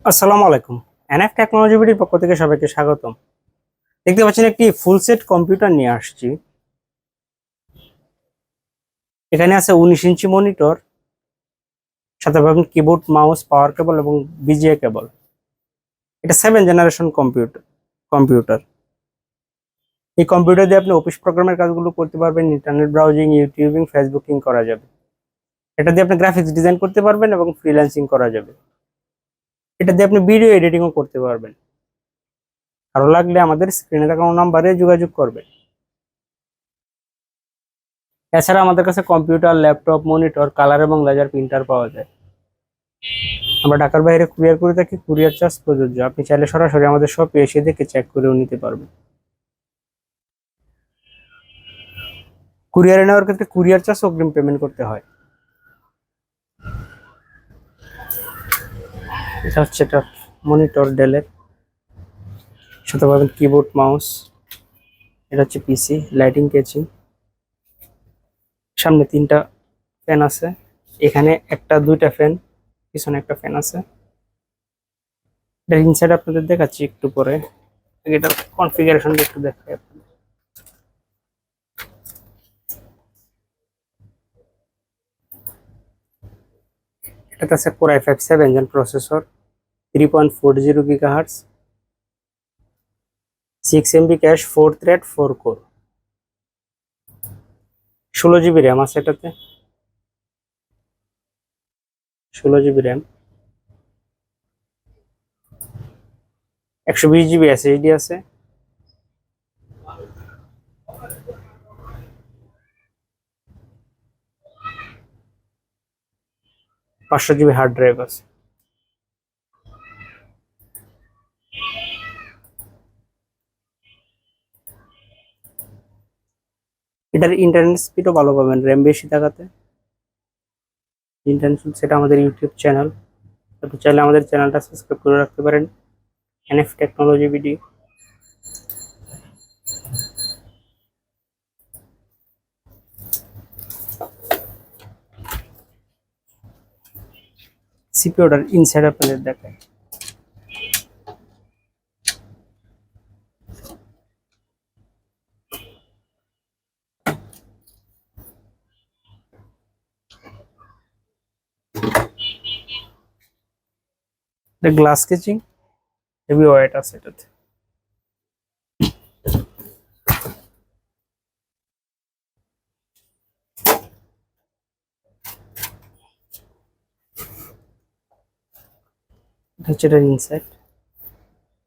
আসসালামু আলাইকুম। NF technology বিডির পক্ষ থেকে সবাইকে স্বাগতম। দেখতে পাচ্ছেন একটি ফুল সেট কম্পিউটার নিয়ে আসছি। এখানে আছে 19 ইঞ্চি মনিটর, সাথে পাবেন কিবোর্ড, মাউস, পাওয়ার কেবল এবং বিজিএ কেবল। এটা 7 জেনারেশন কম্পিউটার। এই কম্পিউটার দিয়ে আপনি অফিস প্রোগ্রামের কাজগুলো করতে পারবেন, ইন্টারনেট ব্রাউজিং, ইউটিউবিং, ফেসবুকিং করা যাবে। এটা দিয়ে আপনি গ্রাফিক্স ডিজাইন করতে পারবেন এবং ফ্রিল্যান্সিং করা যাবে। এটা দিয়ে আপনি ভিডিও এডিটিংও করতে পারবেন। ভালো লাগলে আমাদের স্ক্রিনে দেখানো নাম্বারে যোগাযোগ করবেন। এছাড়া আমাদের কাছে কম্পিউটার, ল্যাপটপ, মনিটর, কালার এবং লেজার প্রিন্টার পাওয়া যায়। আমরা ঢাকার বাইরে কুরিয়ার করে থাকি, কুরিয়ার চার্জ প্রযোজ্য। আপনি চাইলে সরাসরি আমাদের শপে এসে দেখে চেক করেও নিতে পারবেন। কুরিয়ারে নেওয়ার ক্ষেত্রে কুরিয়ার চার্জ অগ্রিম পেমেন্ট করতে হয়। এটা হচ্ছে এটা মনিটর ডেলের, সাথে পাবেন কিবোর্ড, মাউস। এটা হচ্ছে পিসি, লাইটিং, কেচিং। সামনে 3টা ফ্যান আছে, এখানে একটা 2টা ফ্যান, পিছনে একটা ফ্যান আছে। এটা ইনসাইড আপনাদের দেখাচ্ছি একটু পরে। এটা কনফিগারেশনটা একটু দেখাই আপনাদের। এটাতে আছে Core i5 7 Gen processor, 3.40 GHz, 6 MB cash, 4 thread, 4 core, 16 GB RAM আছে এটাতে, 16 GB র্যাম, 120 GB SSD আছে, 500 GB হার্ড ড্রাইভ আছে। এটার ইন্টারনেট স্পিডও ভালো পাবেন র্যাম বেশি থাকাতে। ইন্টারনেট সেটা আমাদের ইউটিউব চ্যানেল, আপনি চাইলে আমাদের চ্যানেলটা সাবস্ক্রাইব করে রাখতে পারেন, এনএফ টেকনোলজি বিডি। সিপিইউটার ইনসাইড আপনাদের দেখায়। এটা গ্লাস কেচিং, হেভি ওয়েট আছে এটাতে। এটা হচ্ছে এটার ইনসাইড।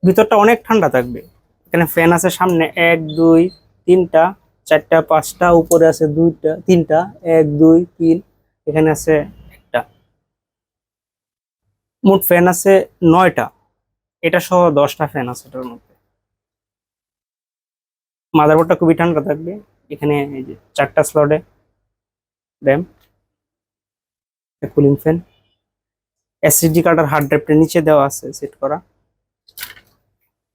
ভিতরটা অনেক ঠান্ডা থাকবে। এখানে ফ্যান আছে সামনে 1 2 3টা 4টা 5টা, উপরে আছে 2টা 3টা, 1 2 3, এখানে আছে একটা। মোট ফ্যান আছে 9টা, এটা সহ 10টা ফ্যান আছে এটার মধ্যে। মাদারবোর্ডটা খুবই ঠান্ডা থাকবে। এখানে এই যে 4টা স্লটে RAM, cooling fan, SSD card আর হার্ড ড্রাইভটা নিচে দেওয়া আছে সেট করা।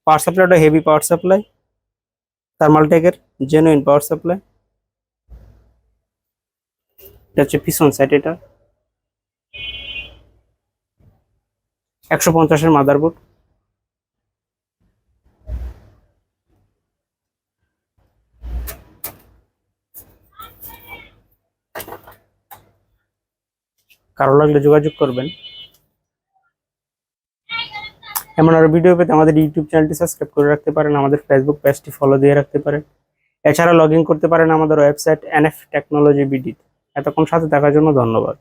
পাওয়ার সাপ্লাইটা হেভি পাওয়ার সাপ্লাই, থার্মালটেকের জেনুইন পাওয়ার সাপ্লাই। এটা হচ্ছে পিছন সাইড, এটা 150-এর মাদারবোর্ড। কারো লাগলে যোগাযোগ করবেন। এমন আরো ভিডিও পেতে আমাদের ইউটিউব চ্যানেলটি সাবস্ক্রাইব করে রাখতে পারেন, আমাদের ফেসবুক পেজটি ফলো দিয়ে রাখতে পারেন। এছাড়া লগ ইন করতে পারেন আমাদের ওয়েবসাইট এনএফ টেকনোলজি বিডি। এতক্ষণ সাথে থাকার জন্য ধন্যবাদ।